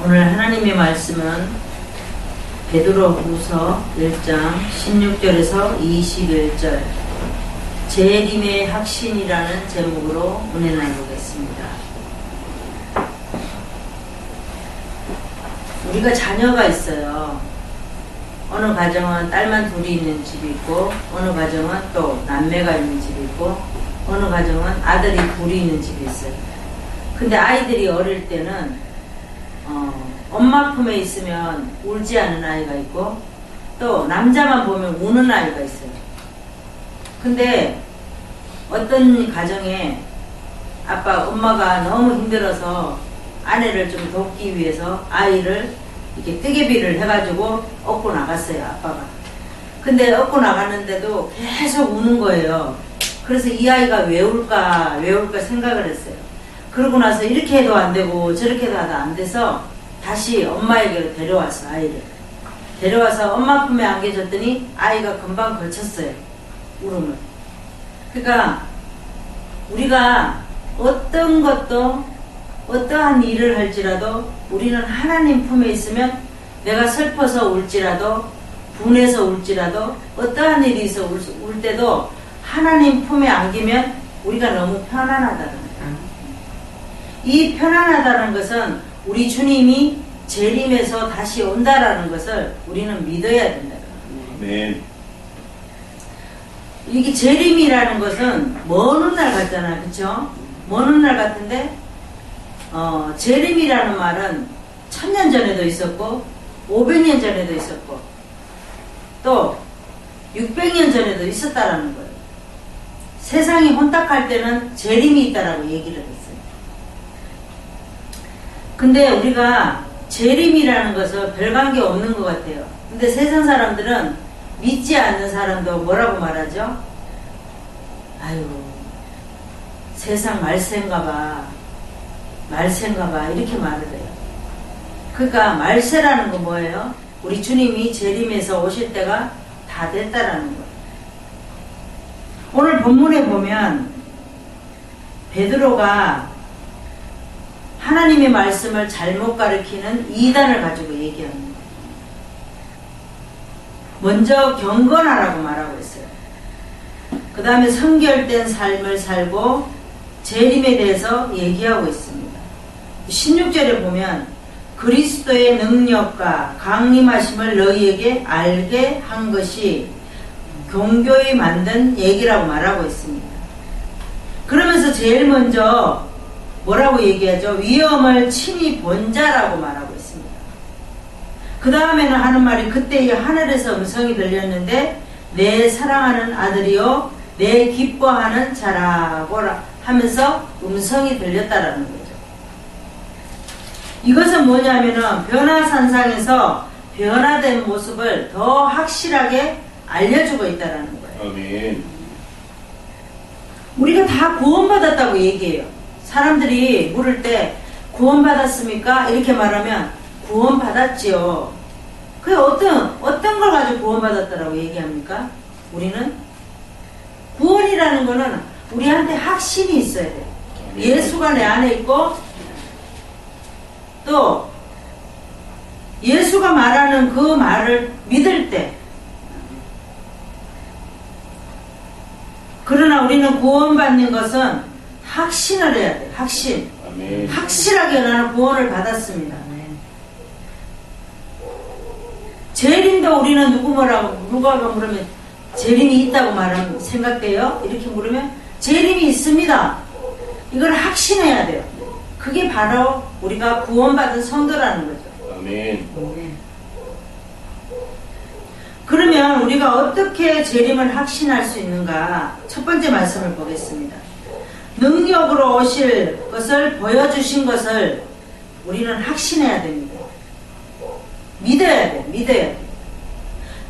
오늘 하나님의 말씀은 베드로후서 1장 16절에서 21절 재림의 확신이라는 제목으로 은혜 나누겠습니다. 우리가 자녀가 있어요. 어느 가정은 딸만 둘이 있는 집이 있고, 어느 가정은 또 남매가 있는 집이 있고, 어느 가정은 아들이 둘이 있는 집이 있어요. 근데 아이들이 어릴 때는 엄마 품에 있으면 울지 않는 아이가 있고, 또 남자만 보면 우는 아이가 있어요. 근데 어떤 가정에 엄마가 너무 힘들어서 아내를 좀 돕기 위해서 아이를 이렇게 뜨개비를 해가지고 업고 나갔어요, 아빠가. 근데 업고 나갔는데도 계속 우는 거예요. 그래서 이 아이가 왜 울까 생각을 했어요. 그러고 나서 이렇게 해도 안 되고 저렇게 해도 안 돼서 다시 엄마에게로 데려왔어, 아이를. 데려와서 엄마 품에 안겨줬더니 아이가 금방 걸쳤어요, 울음을. 그러니까 우리가 어떤 것도 어떠한 일을 할지라도 우리는 하나님 품에 있으면 내가 슬퍼서 울지라도 분해서 울지라도 어떠한 일이 있어 울 때도 하나님 품에 안기면 우리가 너무 편안하다는 거예요. 이 편안하다는 것은 우리 주님이 재림에서 다시 온다라는 것을 우리는 믿어야 된다는 거예요. 네. 이게 재림이라는 것은 먼 훗날 같잖아요, 그렇죠? 먼 훗날 같은데 재림이라는 말은 1000년 전에도 있었고 500년 전에도 있었고 또 600년 전에도 있었다라는 거예요. 세상이 혼탁할 때는 재림이 있다라고 얘기를 했어요. 근데 우리가 재림이라는 것은 별 관계 없는 것 같아요. 근데 세상 사람들은 믿지 않는 사람도 뭐라고 말하죠? 아유, 세상 말세인가봐 이렇게 말을 해요. 그러니까 말세라는 건 뭐예요? 우리 주님이 재림에서 오실 때가 다 됐다라는 거예요. 오늘 본문에 보면 베드로가 하나님의 말씀을 잘못 가르치는 이단을 가지고 얘기합니다. 먼저 경건하라고 말하고 있어요. 그 다음에 성결된 삶을 살고 재림에 대해서 얘기하고 있습니다. 16절에 보면 그리스도의 능력과 강림하심을 너희에게 알게 한 것이 종교에 만든 얘기라고 말하고 있습니다. 그러면서 제일 먼저 뭐라고 얘기하죠? 위엄을 친히 본 자라고 말하고 있습니다. 그 다음에는 하는 말이 그때에 하늘에서 음성이 들렸는데 내 사랑하는 아들이요 내 기뻐하는 자라고 하면서 음성이 들렸다라는 거죠. 이것은 뭐냐면은 변화산상에서 변화된 모습을 더 확실하게 알려주고 있다라는 거예요. 아멘. 우리가 다 구원받았다고 얘기해요. 사람들이 물을 때 구원받았습니까? 이렇게 말하면 구원받았지요. 그게 어떤 걸 가지고 구원받았다라고 얘기합니까? 우리는 구원이라는 거는 우리한테 확신이 있어야 돼요. 예수가 내 안에 있고 또 예수가 말하는 그 말을 믿을 때, 그러나 우리는 구원받는 것은 확신을 해야 돼요. 확신. 아멘. 확실하게 나는 구원을 받았습니다. 재림도 우리는 누가 물으면 재림이 있다고 말하면 생각돼요? 이렇게 물으면 재림이 있습니다. 이걸 확신해야 돼요. 그게 바로 우리가 구원받은 성도라는 거죠. 아멘. 그러면 우리가 어떻게 재림을 확신할 수 있는가? 첫 번째 말씀을 보겠습니다. 능력으로 오실 것을 보여주신 것을 우리는 확신해야 됩니다. 믿어야 돼. 믿어야 돼.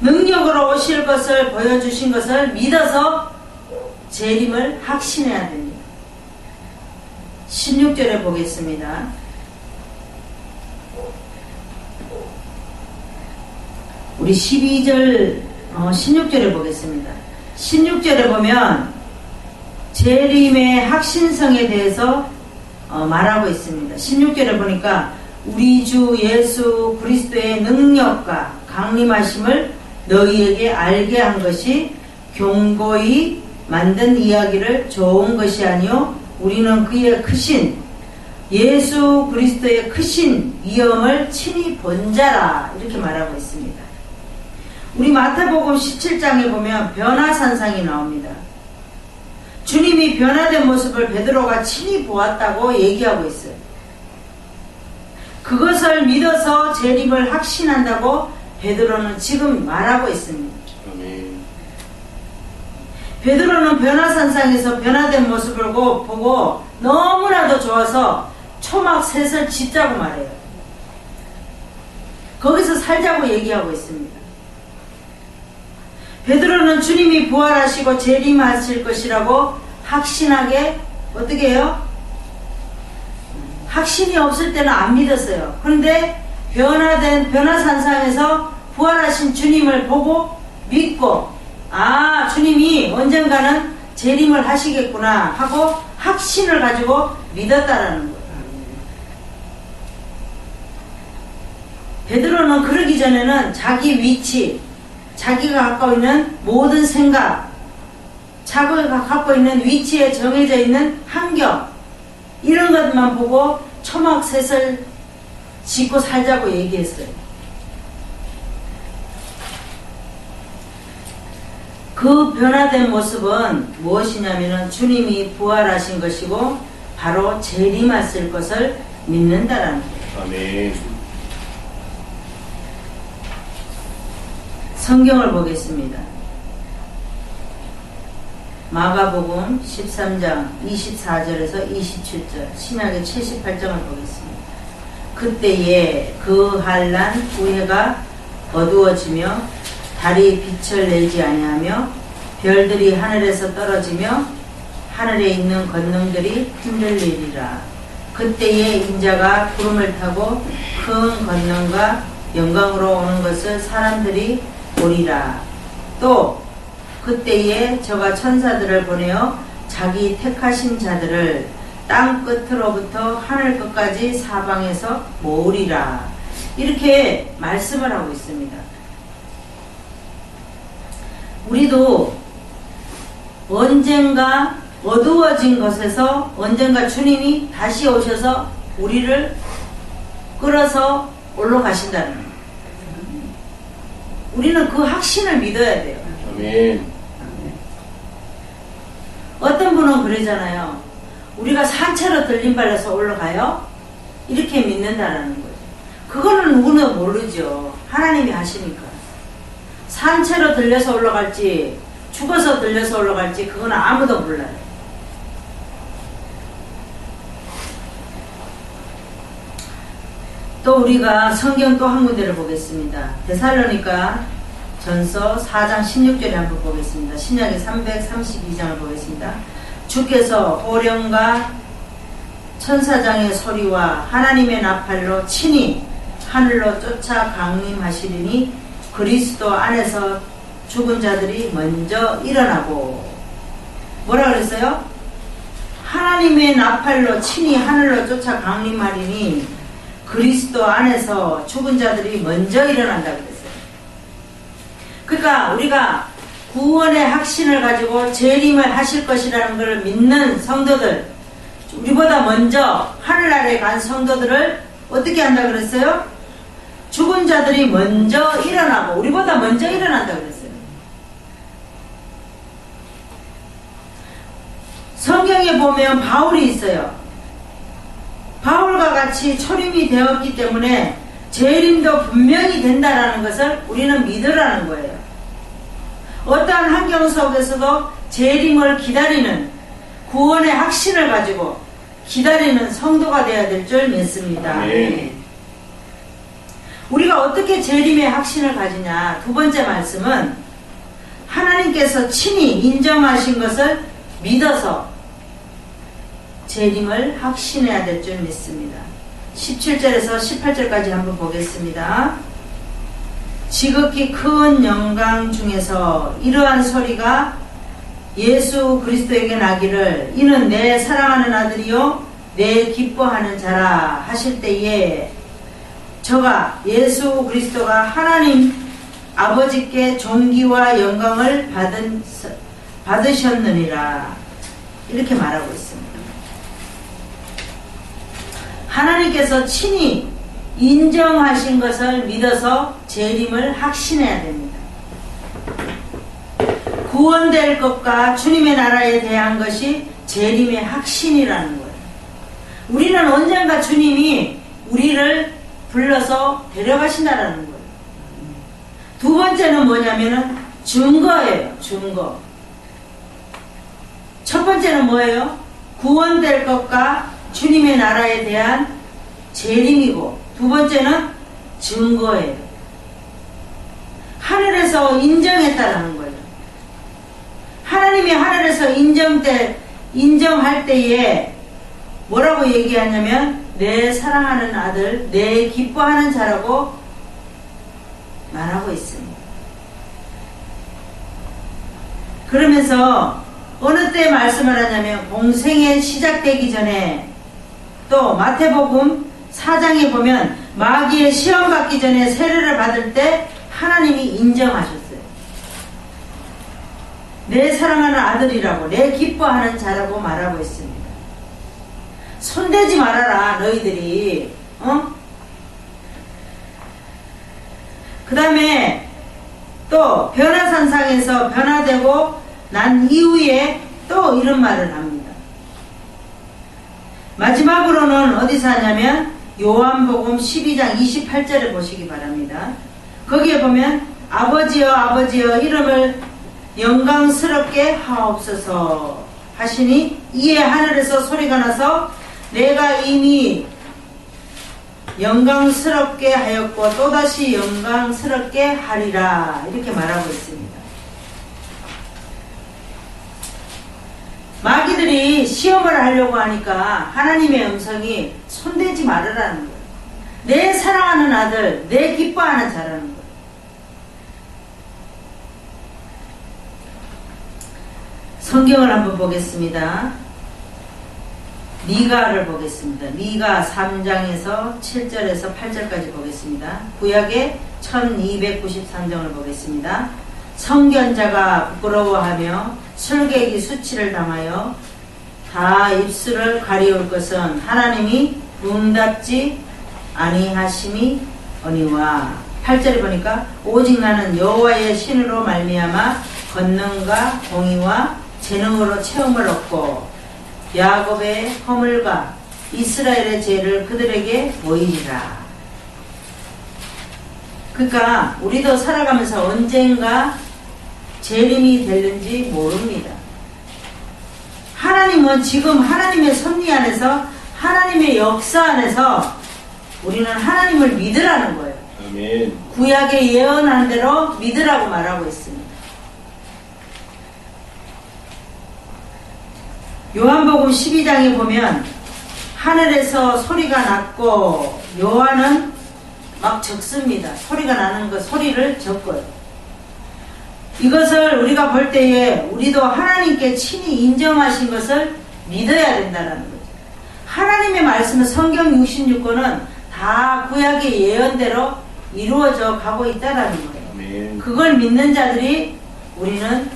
능력으로 오실 것을 보여주신 것을 믿어서 재림을 확신해야 됩니다. 16절에 보겠습니다. 우리 12절 16절에 보겠습니다. 16절에 보면 재림의 확신성에 대해서 말하고 있습니다. 16절에 보니까 우리 주 예수 그리스도의 능력과 강림하심을 너희에게 알게 한 것이 경고히 만든 이야기를 좋은 것이 아니요 우리는 그의 크신 예수 그리스도의 크신 위엄을 친히 본 자라 이렇게 말하고 있습니다. 우리 마태복음 17장에 보면 변화산상이 나옵니다. 주님이 변화된 모습을 베드로가 친히 보았다고 얘기하고 있어요. 그것을 믿어서 재림을 확신한다고 베드로는 지금 말하고 있습니다. 아멘. 베드로는 변화산상에서 변화된 모습을 보고 너무나도 좋아서 초막 셋을 짓자고 말해요. 거기서 살자고 얘기하고 있습니다. 베드로는 주님이 부활하시고 재림하실 것이라고 확신하게 어떻게 해요? 확신이 없을 때는 안 믿었어요. 그런데 변화산상에서 부활하신 주님을 보고 믿고 주님이 언젠가는 재림을 하시겠구나 하고 확신을 가지고 믿었다라는 거예요. 베드로는 그러기 전에는 자기 위치, 자기가 갖고 있는 모든 생각, 자기가 갖고 있는 위치에 정해져 있는 환경 이런 것만 보고 초막셋을 짓고 살자고 얘기했어요. 그 변화된 모습은 무엇이냐면 주님이 부활하신 것이고 바로 재림하실 것을 믿는다라는 거예요. 아멘. 성경을 보겠습니다. 마가복음 13장 24절에서 27절 신약의 78장을 보겠습니다. 그때에 그 한란 후해가 어두워지며 달이 빛을 내지 아니하며 별들이 하늘에서 떨어지며 하늘에 있는 권능들이 흔들리리라. 그때에 인자가 구름을 타고 큰 권능과 영광으로 오는 것을 사람들이 보리라. 또 그때에 저가 천사들을 보내어 자기 택하신 자들을 땅 끝으로부터 하늘 끝까지 사방에서 모으리라. 이렇게 말씀을 하고 있습니다. 우리도 언젠가 어두워진 것에서 언젠가 주님이 다시 오셔서 우리를 끌어서 올라가신다는 거예요. 우리는 그 확신을 믿어야 돼요. 아멘. 어떤 분은 그러잖아요. 우리가 산채로 들림발려서 올라가요? 이렇게 믿는다는 거예요. 그거는 누구나 모르죠. 하나님이 하시니까. 산채로 들려서 올라갈지 죽어서 들려서 올라갈지 그건 아무도 몰라요. 또 우리가 성경 또 한 군데를 보겠습니다. 데살로니가 전서 4장 16절에 한번 보겠습니다. 신약의 332장을 보겠습니다. 주께서 호령과 천사장의 소리와 하나님의 나팔로 친히 하늘로 쫓아 강림하시리니 그리스도 안에서 죽은 자들이 먼저 일어나고. 뭐라 그랬어요? 하나님의 나팔로 친히 하늘로 쫓아 강림하리니 그리스도 안에서 죽은 자들이 먼저 일어난다 그랬어요. 그러니까 우리가 구원의 확신을 가지고 재림을 하실 것이라는 것을 믿는 성도들, 우리보다 먼저 하늘나라에 간 성도들을 어떻게 한다 그랬어요? 죽은 자들이 먼저 일어나고 우리보다 먼저 일어난다 그랬어요. 성경에 보면 바울이 있어요. 바울과 같이 초림이 되었기 때문에 재림도 분명히 된다라는 것을 우리는 믿으라는 거예요. 어떠한 환경 속에서도 재림을 기다리는 구원의 확신을 가지고 기다리는 성도가 되어야 될 줄 믿습니다. 네. 우리가 어떻게 재림의 확신을 가지냐? 두 번째 말씀은 하나님께서 친히 인정하신 것을 믿어서 재림을 확신해야 될 줄 믿습니다. 17절에서 18절까지 한번 보겠습니다. 지극히 큰 영광 중에서 이러한 소리가 예수 그리스도에게 나기를 이는 내 사랑하는 아들이요 내 기뻐하는 자라 하실 때에 저가 예수 그리스도가 하나님 아버지께 존귀와 영광을 받으셨느니라. 이렇게 말하고 있습니다. 하나님께서 친히 인정하신 것을 믿어서 재림을 확신해야 됩니다. 구원될 것과 주님의 나라에 대한 것이 재림의 확신이라는 거예요. 우리는 언젠가 주님이 우리를 불러서 데려가신다라는 거예요. 두 번째는 뭐냐면은 증거예요. 증거. 첫 번째는 뭐예요? 구원될 것과 주님의 나라에 대한 재림이고, 두 번째는 증거예요. 하늘에서 인정했다라는 거예요. 하나님이 하늘에서 인정할 때에 뭐라고 얘기하냐면 내 사랑하는 아들, 내 기뻐하는 자라고 말하고 있습니다. 그러면서 어느 때 말씀을 하냐면 공생에 시작되기 전에, 또 마태복음 4장에 보면 마귀의 시험 받기 전에 세례를 받을 때 하나님이 인정하셨어요. 내 사랑하는 아들이라고, 내 기뻐하는 자라고 말하고 있습니다. 손대지 말아라 너희들이. 그 다음에 또 변화산상에서 변화되고 난 이후에 또 이런 말을 합니다. 마지막으로는 어디서 하냐면 요한복음 12장 28절에 보시기 바랍니다. 거기에 보면 아버지여 아버지여 이름을 영광스럽게 하옵소서 하시니 이에 하늘에서 소리가 나서 내가 이미 영광스럽게 하였고 또다시 영광스럽게 하리라. 이렇게 말하고 있습니다. 마귀들이 시험을 하려고 하니까 하나님의 음성이 손대지 말으라는 거예요. 내 사랑하는 아들, 내 기뻐하는 자라는 거예요. 성경을 한번 보겠습니다. 미가를 보겠습니다. 미가 3장에서 7절에서 8절까지 보겠습니다. 구약의 1293장을 보겠습니다. 성견자가 부끄러워하며 술객이 수치를 당하여 다 입술을 가리울 것은 하나님이 응답지 아니하심이 어니와. 8절에 보니까 오직 나는 여호와의 신으로 말미암아 권능과 공의와 재능으로 체험을 얻고 야곱의 허물과 이스라엘의 죄를 그들에게 보이리라. 그러니까 우리도 살아가면서 언젠가 재림이 되는지 모릅니다. 하나님은 지금 하나님의 섭리 안에서, 하나님의 역사 안에서 우리는 하나님을 믿으라는 거예요. 아멘. 구약에 예언한 대로 믿으라고 말하고 있습니다. 요한복음 12장에 보면 하늘에서 소리가 났고 요한은 막 적습니다. 소리가 나는 그 소리를 적고요. 이것을 우리가 볼 때에 우리도 하나님께 친히 인정하신 것을 믿어야 된다는 거죠. 하나님의 말씀은 성경 66권은 다 구약의 예언대로 이루어져 가고 있다는 거예요. 아멘. 그걸 믿는 자들이 우리는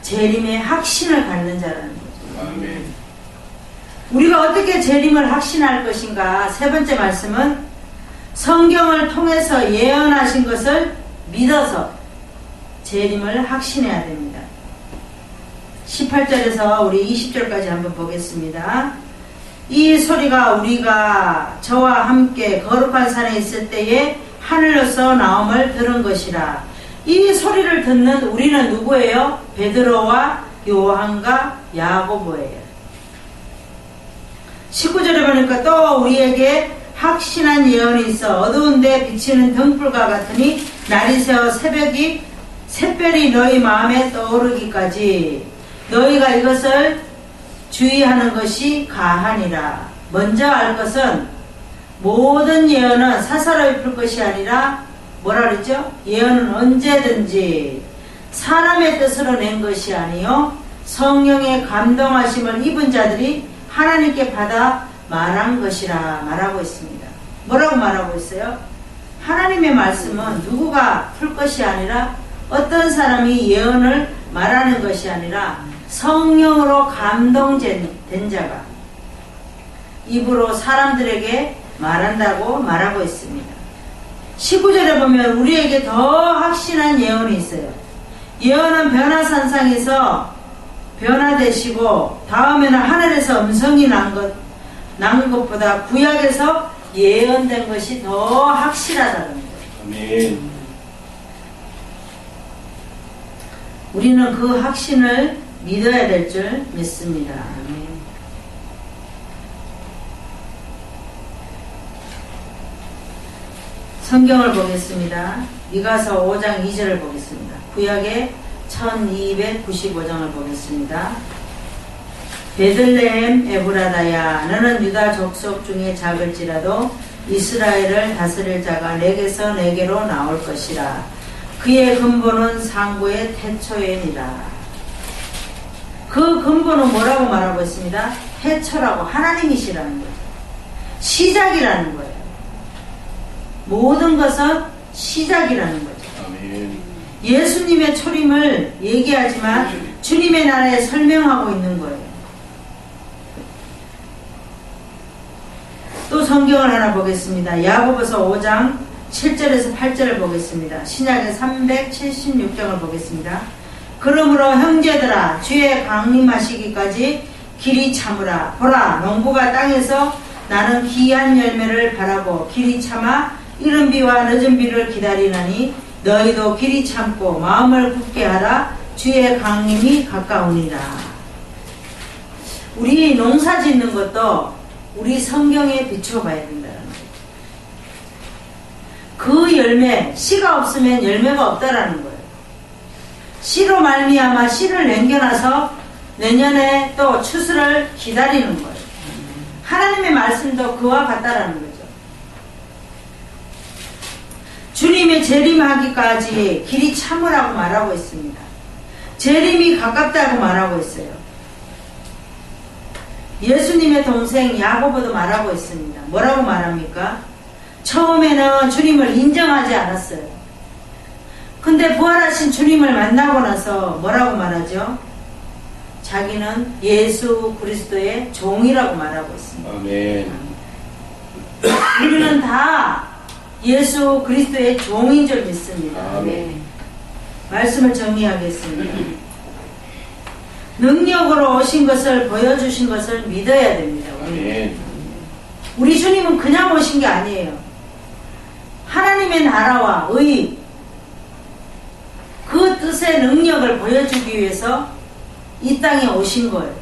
재림의 확신을 갖는 자라는 거죠. 아멘. 우리가 어떻게 재림을 확신할 것인가? 세 번째 말씀은 성경을 통해서 예언하신 것을 믿어서 재림을 확신해야 됩니다. 18절에서 우리 20절까지 한번 보겠습니다. 이 소리가 우리가 저와 함께 거룩한 산에 있을 때에 하늘로서 나옴을 들은 것이라. 이 소리를 듣는 우리는 누구예요? 베드로와 요한과 야고보예요. 19절에 보니까 또 우리에게 확신한 예언이 있어 어두운데 비치는 등불과 같으니 날이 새어 샛별이 너희 마음에 떠오르기까지 너희가 이것을 주의하는 것이 가하니라. 먼저 알 것은 모든 예언은 사사로이 풀 것이 아니라 뭐라 그랬죠? 예언은 언제든지 사람의 뜻으로 낸 것이 아니요 성령의 감동하심을 입은 자들이 하나님께 받아 말한 것이라 말하고 있습니다. 뭐라고 말하고 있어요? 하나님의 말씀은 누구가 풀 것이 아니라 어떤 사람이 예언을 말하는 것이 아니라 성령으로 감동된 자가 입으로 사람들에게 말한다고 말하고 있습니다. 19절에 보면 우리에게 더 확신한 예언이 있어요. 예언은 변화산상에서 변화되시고 다음에는 하늘에서 음성이 난 것보다 구약에서 예언된 것이 더 확실하다는 거예요. 아멘. 우리는 그 확신을 믿어야 될 줄 믿습니다. 성경을 보겠습니다. 미가서 5장 2절을 보겠습니다. 구약의 1295장을 보겠습니다. 베들레헴 에브라다야, 너는 유다 족속 중에 작을지라도 이스라엘을 다스릴 자가 내게서 내게로 나올 것이라. 그의 근본은 상고의 태초에니라. 그 근본은 뭐라고 말하고 있습니다? 태초라고, 하나님이시라는 거죠. 시작이라는 거예요. 모든 것은 시작이라는 거죠. 아멘. 예수님의 초림을 얘기하지만 주님의 나라에 설명하고 있는 거예요. 또 성경을 하나 보겠습니다. 야고보서 5장 7절에서 8절을 보겠습니다. 신약의 376장을 보겠습니다. 그러므로 형제들아, 주의 강림하시기까지 길이 참으라. 보라, 농부가 땅에서 나는 귀한 열매를 바라고 길이 참아 이른 비와 늦은 비를 기다리나니 너희도 길이 참고 마음을 굳게 하라. 주의 강림이 가까우니라. 우리 농사 짓는 것도 우리 성경에 비춰봐야 된다는 거예요. 그 열매, 씨가 없으면 열매가 없다라는 거예요. 씨로 말미암아 씨를 남겨놔서 내년에 또 추수를 기다리는 거예요. 하나님의 말씀도 그와 같다라는 거죠. 주님의 재림하기까지 길이 참으라고 말하고 있습니다. 재림이 가깝다고 말하고 있어요. 예수님의 동생 야고보도 말하고 있습니다. 뭐라고 말합니까? 처음에는 주님을 인정하지 않았어요. 근데 부활하신 주님을 만나고 나서 뭐라고 말하죠? 자기는 예수 그리스도의 종이라고 말하고 있습니다. 아멘. 우리는 다 예수 그리스도의 종인 줄 믿습니다. 아멘. 말씀을 정리하겠습니다. 능력으로 오신 것을 보여주신 것을 믿어야 됩니다. 아멘. 우리 주님은 그냥 오신 게 아니에요. 하나님의 나라와 의, 그 뜻의 능력을 보여주기 위해서 이 땅에 오신 거예요.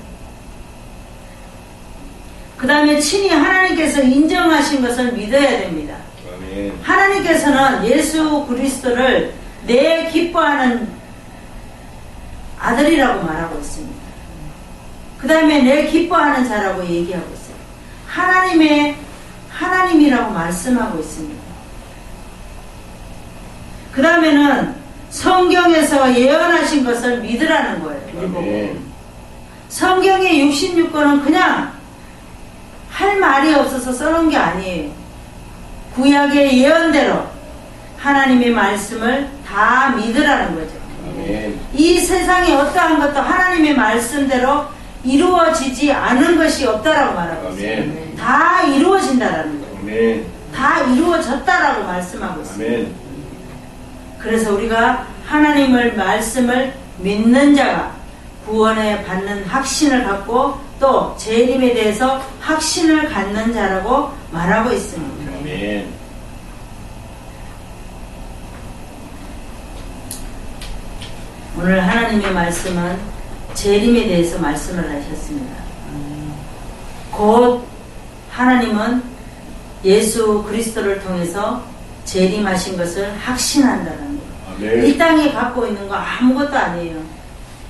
그 다음에 친히 하나님께서 인정하신 것을 믿어야 됩니다. 아멘. 하나님께서는 예수 그리스도를 내 기뻐하는 아들이라고 말하고 있습니다. 그 다음에 내 기뻐하는 자라고 얘기하고 있어요. 하나님이라고 말씀하고 있습니다. 그 다음에는 성경에서 예언하신 것을 믿으라는 거예요. 우리 보고. 성경의 66권은 그냥 할 말이 없어서 써놓은 게 아니에요. 구약의 예언대로 하나님의 말씀을 다 믿으라는 거죠. 아멘. 이 세상에 어떠한 것도 하나님의 말씀대로 이루어지지 않은 것이 없다라고 말하고 있어요. 아멘. 다 이루어진다라는 거예요. 아멘. 다 이루어졌다라고 말씀하고 있어요. 아멘. 그래서 우리가 하나님의 말씀을 믿는 자가 구원에 받는 확신을 갖고 또 재림에 대해서 확신을 갖는 자라고 말하고 있습니다. 아멘. 오늘 하나님의 말씀은 재림에 대해서 말씀을 하셨습니다. 곧 하나님은 예수 그리스도를 통해서 재림하신 것을 확신한다는 거예요. 아멘. 이 땅에 갖고 있는 거 아무것도 아니에요.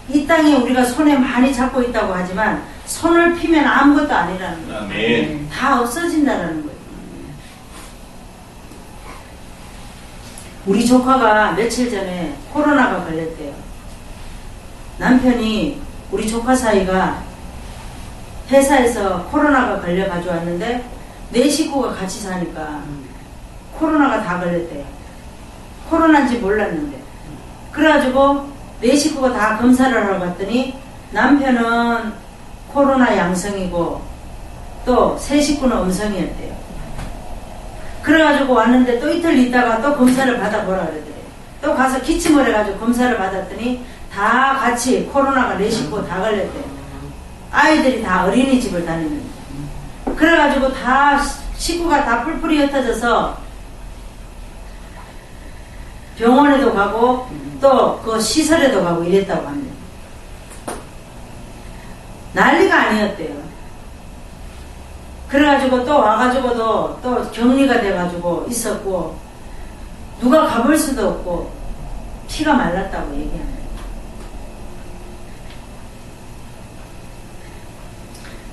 이 땅에 우리가 손에 많이 잡고 있다고 하지만 손을 피면 아무것도 아니라는 거예요. 아멘. 다 없어진다는 거예요. 우리 조카가 며칠 전에 코로나가 걸렸대요. 남편이 우리 조카 사이가 회사에서 코로나가 걸려 가져왔는데 네 식구가 같이 사니까 코로나가 다 걸렸대요. 코로나인지 몰랐는데. 그래가지고 네 식구가 다 검사를 하러 갔더니 남편은 코로나 양성이고 또 세 식구는 음성이었대요. 그래가지고 왔는데 또 이틀 있다가 또 검사를 받아보라 그러더래요. 또 가서 기침을 해가지고 검사를 받았더니 다 같이 코로나가 네 식구 다 걸렸대요. 아이들이 다 어린이집을 다니는데. 그래가지고 다 식구가 다 뿔뿔이 흩어져서 병원에도 가고 또 그 시설에도 가고 이랬다고 합니다. 난리가 아니었대요. 그래가지고 또 와가지고도 또 격리가 돼가지고 있었고 누가 가볼 수도 없고 피가 말랐다고 얘기합니다.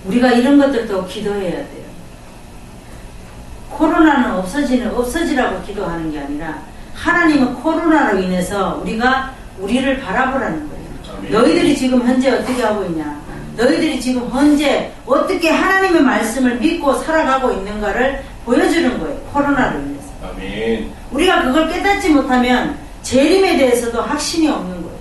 우리가 이런 것들도 기도해야 돼요. 코로나는 없어지라고 기도하는 게 아니라 하나님은 코로나로 인해서 우리를 바라보라는 거예요. 아멘. 너희들이 지금 현재 어떻게 하고 있냐? 너희들이 지금 현재 어떻게 하나님의 말씀을 믿고 살아가고 있는가를 보여주는 거예요. 코로나로 인해서. 아멘. 우리가 그걸 깨닫지 못하면 재림에 대해서도 확신이 없는 거예요.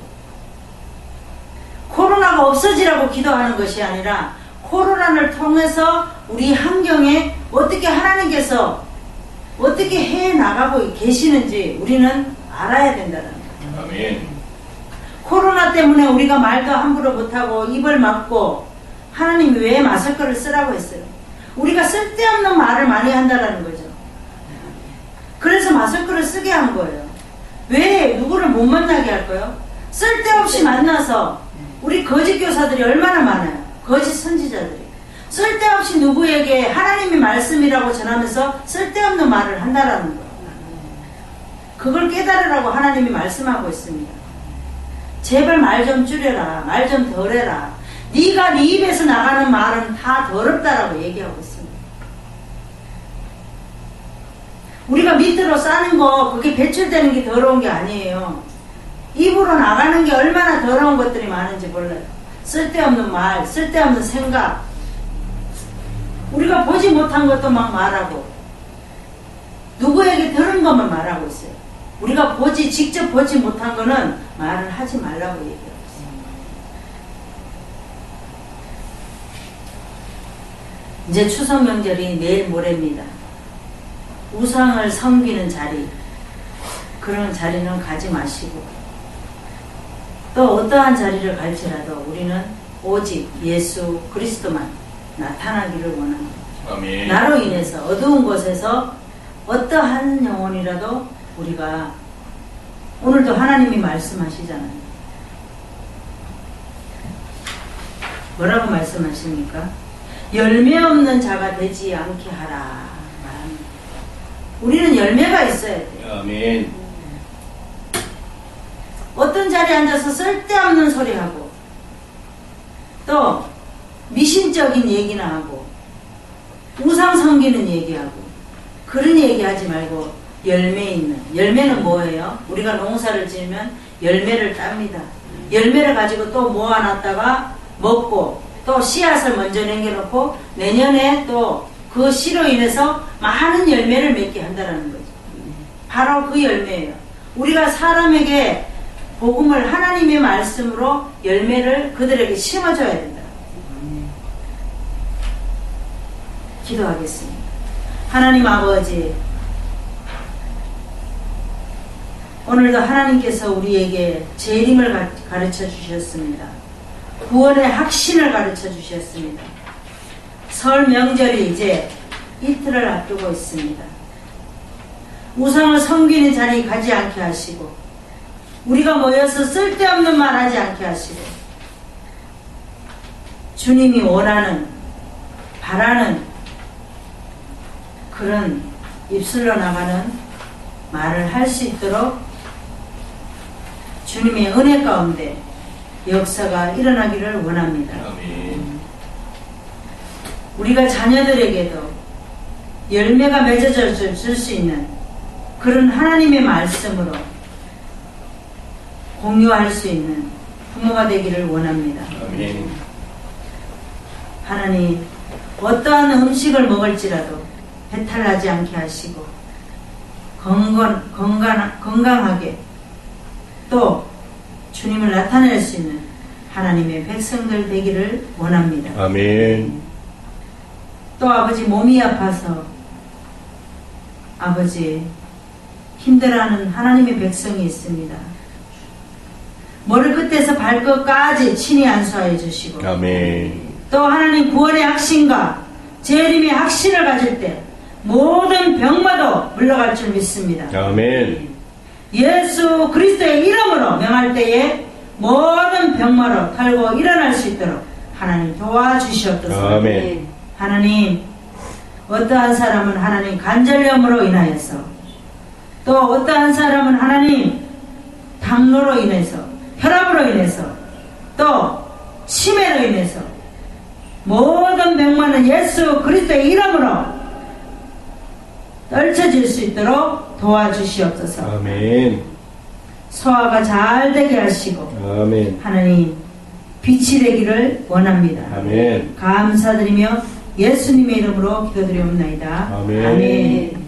코로나가 없어지라고 기도하는 것이 아니라 코로나를 통해서 우리 환경에 어떻게 하나님께서 어떻게 해 나가고 계시는지 우리는 알아야 된다는 거예요. 아멘. 코로나 때문에 우리가 말도 함부로 못하고 입을 막고 하나님이 왜 마스크를 쓰라고 했어요? 우리가 쓸데없는 말을 많이 한다는 거죠. 그래서 마스크를 쓰게 한 거예요. 왜 누구를 못 만나게 할까요? 쓸데없이 만나서 우리 거짓 교사들이 얼마나 많아요. 거짓 선지자들이. 쓸데없이 누구에게 하나님의 말씀이라고 전하면서 쓸데없는 말을 한다라는 거예요. 그걸 깨달으라고 하나님이 말씀하고 있습니다. 제발 말 좀 줄여라. 말 좀 덜해라. 네가 네 입에서 나가는 말은 다 더럽다라고 얘기하고 있습니다. 우리가 밑으로 싸는 거 그게 배출되는 게 더러운 게 아니에요. 입으로 나가는 게 얼마나 더러운 것들이 많은지 몰라요. 쓸데없는 말, 쓸데없는 생각. 우리가 보지 못한 것도 막 말하고 누구에게 들은 것만 말하고 있어요. 우리가 직접 보지 못한 거는 말을 하지 말라고 얘기하고 있어요. 이제 추석 명절이 내일 모레입니다. 우상을 섬기는 자리, 그런 자리는 가지 마시고 또 어떠한 자리를 갈지라도 우리는 오직 예수 그리스도만 나타나기를 원합니다. 아멘. 나로 인해서 어두운 곳에서 어떠한 영혼이라도 우리가 오늘도 하나님이 말씀하시잖아요. 뭐라고 말씀하십니까? 열매 없는 자가 되지 않게 하라 말합니다. 우리는 열매가 있어야 돼요. 아멘. 어떤 자리에 앉아서 쓸데없는 소리하고 또 미신적인 얘기나 하고 우상 섬기는 얘기하고 그런 얘기하지 말고 열매 있는, 열매는 뭐예요? 우리가 농사를 지으면 열매를 땁니다. 열매를 가지고 또 모아놨다가 먹고 또 씨앗을 먼저 남겨놓고 내년에 또 그 씨로 인해서 많은 열매를 맺게 한다는 거죠. 바로 그 열매예요. 우리가 사람에게 복음을 하나님의 말씀으로 열매를 그들에게 심어줘야 된다. 기도하겠습니다. 하나님 아버지, 오늘도 하나님께서 우리에게 재림을 가르쳐 주셨습니다. 구원의 확신을 가르쳐 주셨습니다. 설 명절이 이제 이틀을 앞두고 있습니다. 우상을 섬기는 자리에 가지 않게 하시고 우리가 모여서 쓸데없는 말 하지 않게 하시고 주님이 원하는, 바라는 그런 입술로 나가는 말을 할 수 있도록 주님의 은혜 가운데 역사가 일어나기를 원합니다. 아멘. 우리가 자녀들에게도 열매가 맺어져 줄 수 있는 그런 하나님의 말씀으로 공유할 수 있는 부모가 되기를 원합니다. 아멘. 하나님, 어떠한 음식을 먹을지라도 배탈나지 않게 하시고 건강하게 또 주님을 나타낼 수 있는 하나님의 백성들 되기를 원합니다. 아멘. 또 아버지 몸이 아파서 아버지 힘들어하는 하나님의 백성이 있습니다. 머리 끝에서 발끝까지 친히 안수하여 주시고 아멘. 또 하나님 구원의 확신과 재림의 확신을 가질 때 모든 병마도 물러갈 줄 믿습니다. 아멘. 예수 그리스도의 이름으로 명할 때에 모든 병마로 털고 일어날 수 있도록 하나님 도와주시옵소서. 아멘. 하나님 어떠한 사람은 하나님 관절염으로 인하여서 또 어떠한 사람은 하나님 당뇨로 인해서 혈압으로 인해서 또 치매로 인해서 모든 병마는 예수 그리스도의 이름으로 떨쳐질 수 있도록 도와주시옵소서. 아멘. 소화가 잘 되게 하시고 아멘. 하나님 빛이 되기를 원합니다. 아멘. 감사드리며 예수님의 이름으로 기도드리옵나이다. 아멘. 아멘.